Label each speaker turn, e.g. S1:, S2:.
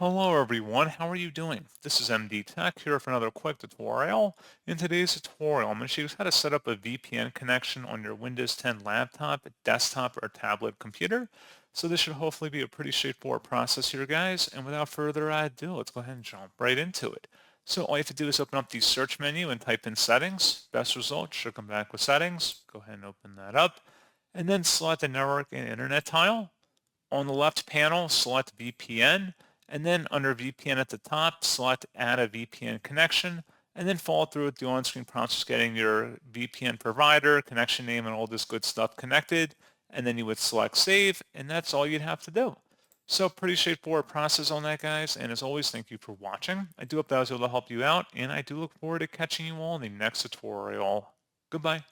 S1: Hello everyone, how are you doing? This is MD Tech here for another quick tutorial. In today's tutorial, I'm going to show you how to set up a VPN connection on your Windows 10 laptop, desktop, or tablet computer. So this should hopefully be a pretty straightforward process here, guys. And without further ado, let's go ahead and jump right into it. So all you have to do is open up the search menu and type in settings. Best result should come back with settings. Go ahead and open that up. And then select the network and internet tile. On the left panel, select VPN, and then under VPN at the top, select Add a VPN connection, and then follow through with the on-screen prompts just getting your VPN provider, connection name, and all this good stuff connected, and then you would select Save, and that's all you'd have to do. So pretty straightforward process on that, guys, and as always, thank you for watching. I do hope that was able to help you out, and I do look forward to catching you all in the next tutorial. Goodbye.